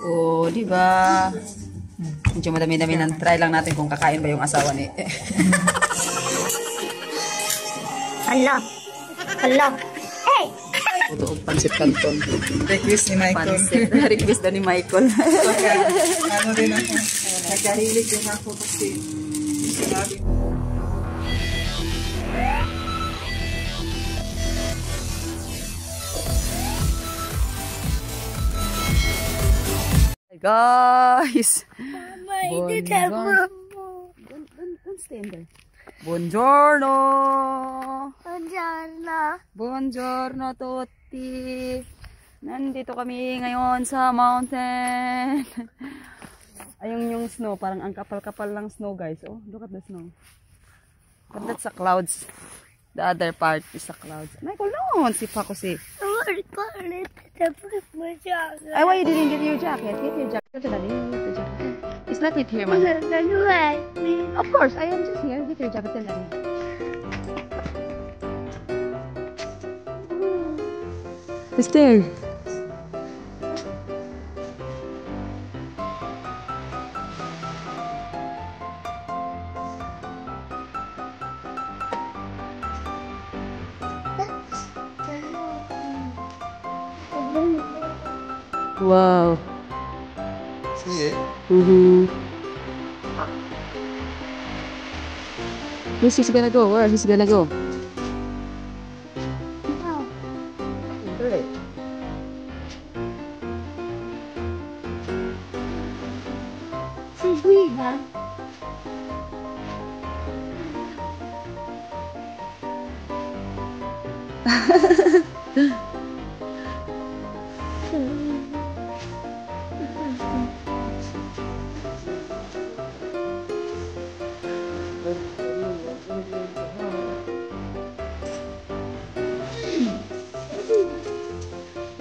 Oh, di ba? Medyo madami-dami ng try lang natin kung kakain ba yung asawa ni. Hala. Hala. Hey! Puto og pansit canton. Request ni Michael. Pansit. Request na ni Michael. Ano din ako. Nagkahilig din ako kasi sinabi. Hi guys. Buongiorno. Buongiorno. Buongiorno tutti. Nandito kami ngayon sa mountain. Ayun yung snow, parang ang kapal-kapal lang snow guys. Oh, look at the snow. But that's the clouds. The other part is the clouds. Michael, no, si Paco si. Ay, why you didn't get your jacket? Get your jacket. It's not it here, man. Of course, I am just here. Get your jacket. It's there. Wow. See it? Where's he's gonna go? Where he's gonna go?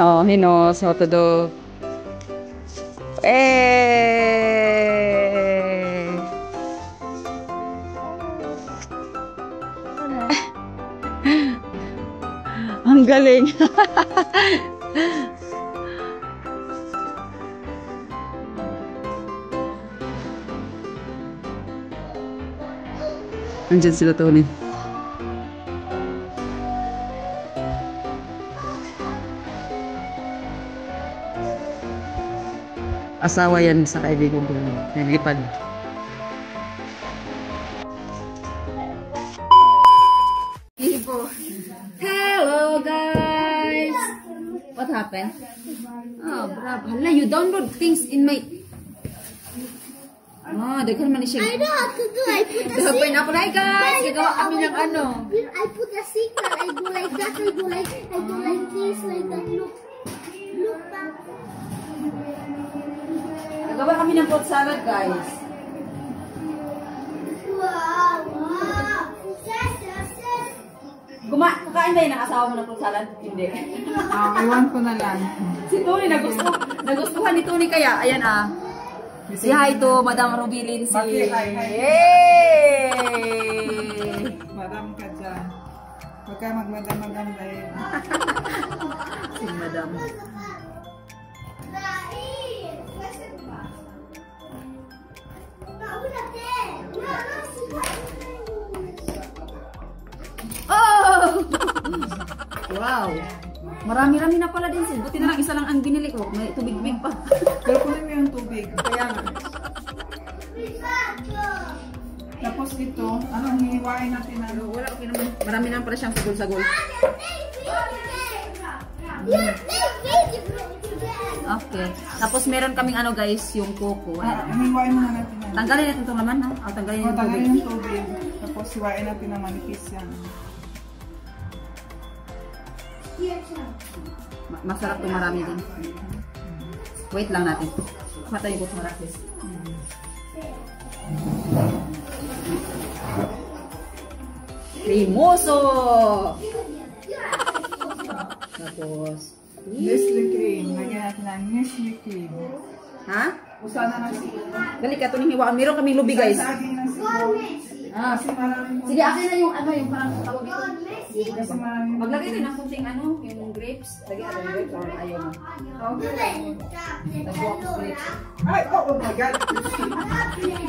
Oh, he knows how to do. Hey! Ang galing. Nandiyan sila Tony. Asawa yan sa kaibigan ko. Naglipad. Hello guys! What happened? Oh, bravo. Hala, you download things in my... Oh, daghan man siya. I know how to do. I put a Daghan signal. Hi guys! Gagawa kami ng ano. I put a signal. I go like that. I go like this, like that. Look back. Gagawa kami ng fruit salad guys. Wow. Kakain ba yun ang asawa mo ng fruit salad? Hindi. Iwan ko na lang. Si Tony, nagustuhan ni Tony kaya. Ayan ah. Si hi to Madam Ruby Lindsay. Bakit? Hi. Yay! Madam ka dyan. Huwag ka magmadam-madam dahil. Si Madam. Oh! Wow! Marami-rami na pala din sis. Buti na lang isa lang ang binili ko. May tubig-big pa. Pero kunin mo yung tubig. Kaya nga. Tapos ito, anong hiniwain natin na? Wala, okay naman. Marami naman pala siyang sagol-sagol. Okay. Tapos meron kaming ano guys, yung coco. Hiniwain muna natin yan. Tanggalin natin itong laman, no? O, tanggalin yung Tanggalin tubig. yung tubig. Tapos hiwain natin ng manipis yan. Masarap itong marami din. Wait lang natin. Patay ko marami. Cremoso! Tapos, Nestle cream. Lagyan natin ng Nestle cream. ha? Usa na ng siguro. Dali ka, ito ni Hiwa. Meron kaming lubi guys. Saging ng siguro. Ah, Kasi maraming sige, akin na yung ano, yung parang tawag ito. Kasi maraming Maglagay din ng kunting ano, yung grapes. Lagyan natin yung grapes or ayaw mo. Okay. Nag-walk grapes. grapes. Ay, oh my God.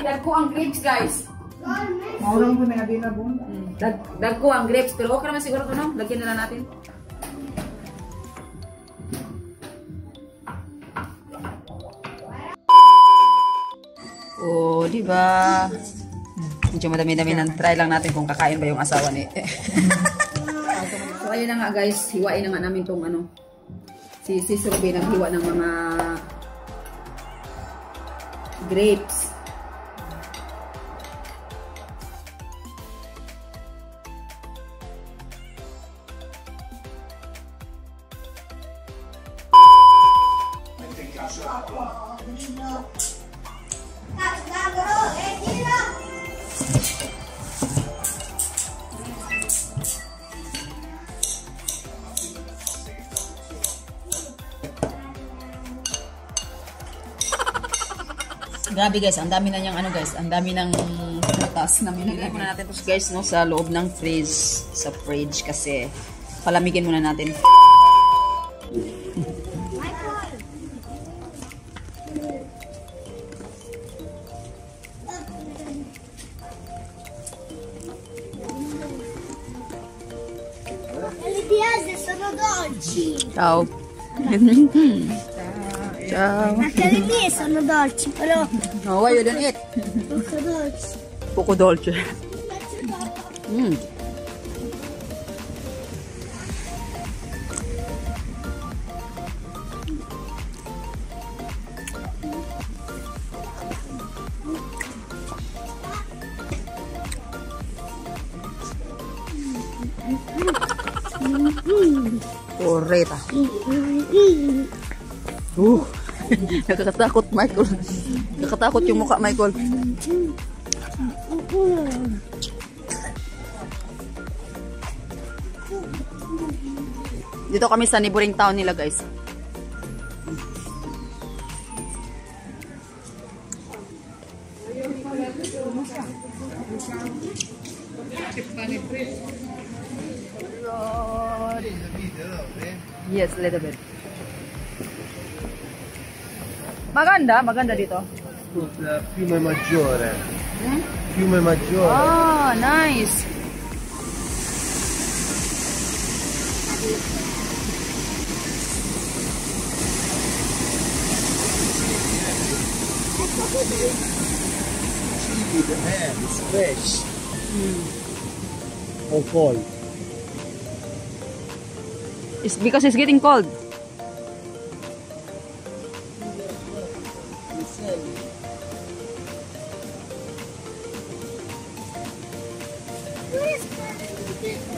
Dagko ang grapes, guys. Maurang ko na din na po. Dagko ang grapes, pero okay naman siguro ito, no? Lagyan na lang natin. Oh, di ba? Medyo madami-dami ng try lang natin kung kakain ba yung asawa ni. So ayun na nga guys, hiwain na nga namin tong ano. Si Ruby naghiwa ng mga grapes. Grabe guys, ang dami na niyang ano guys, ang dami ng prutas na minilagay muna natin to guys no sa loob ng fridge kasi palamigin muna natin. Ciao. Ciao. Anche le mie sono dolci, però. No, why you don't eat? Poco dolci. Poco dolce. Mm. Porreta. Nakakatakot, Michael. Nakakatakot yung mukha, Michael. Dito kami sa neighboring town nila, guys. Yes, a little bit. Maganda dito. Fiume Maggiore. Fiume Maggiore. Ah, nice. The ham is fresh. Or cold. It's because it's getting cold.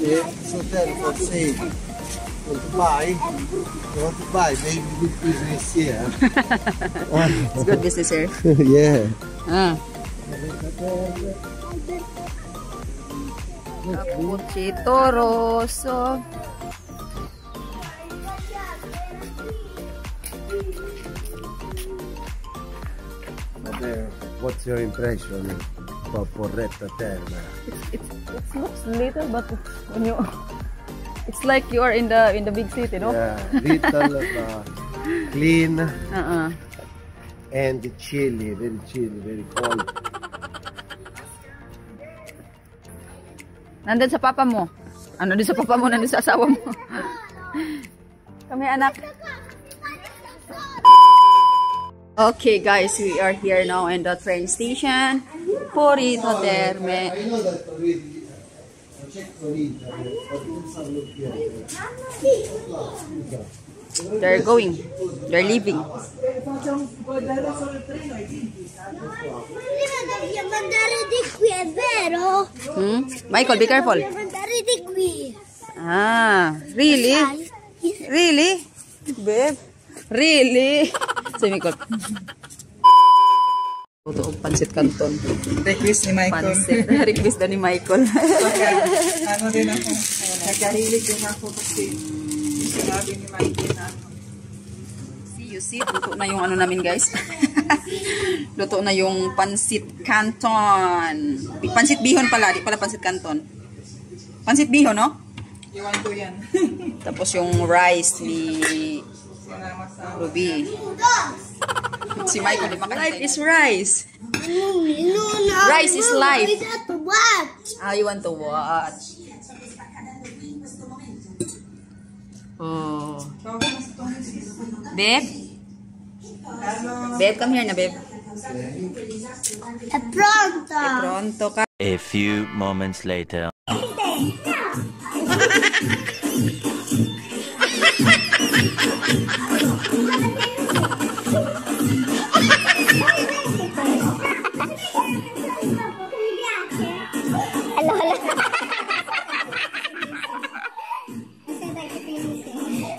It's hotel for sale. Want to buy? You want to buy? Maybe good business here. It's good business here. Yeah. Ah. Cappuccino rosso. What's your impression about Porretta Terme? It looks little, but when you, it's like you are in the big city, no? Yeah, little, clean, and chilly, very cold. Nandun sa papa mo. Ano din sa papa mo, nandun sa asawa mo. Kami anak. Okay guys, we are here now in the train station. Porretta Terme. I know that already. I checked on internet, but let's have a look here. They're going. They're leaving. Dobbiamo andare di qui, è vero? Michael, be careful. Dobbiamo andare di qui. Ah, really? Really? Babe? Really? So, Michael. Ito, pansit canton. Request ni Michael. Pansit. Request na ni Michael. Ano din ako. Nagkahilig din ako kasi sinabi ni Michael na You see, luto na yung ano namin guys. Luto na yung pansit canton. Pansit bihon pala, di pala pansit canton. Pansit bihon, no? iwan ko yan. Tapos yung rice ni Sinama sa Ruby. Si Michael, di makanta. Life is rice. No, Rice is life. I got to watch. Ah, you want to watch. Oh. Babe? Babe, come here na, babe. Pronto. Pronto ka. A few moments later. Hello, hello.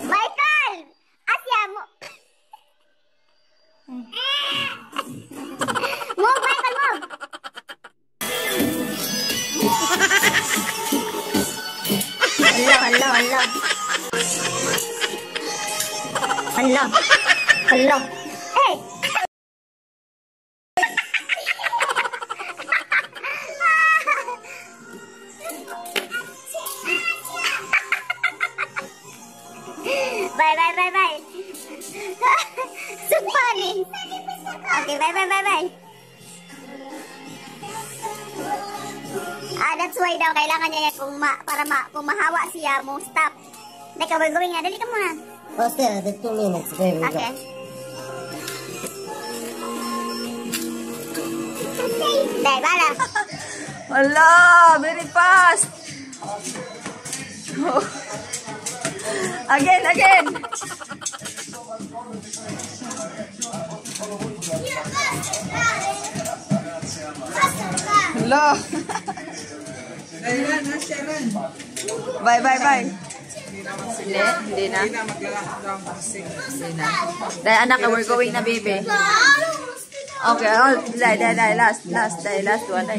Michael! Asya mo. Move, Michael, move. Hello, hello, hello. Hello. Hello. Hey! Bye, bye, bye, bye. So funny. Okay, bye, bye, bye, bye. That's why daw kailangan niya kung kung mahawa siya mo stop. Dali ka, gawin nga. Dali ka muna. Oh, still, the 2 minutes. There we go. Okay. Dahil, bala. Hala, very fast. Again, again. Hala. Dahil na, Sharon. Bye, bye, bye. Hindi, hindi na. Hindi na mag-lockdown kasi. Hindi na. Dahil anak, we're going na, baby. Okay, last one.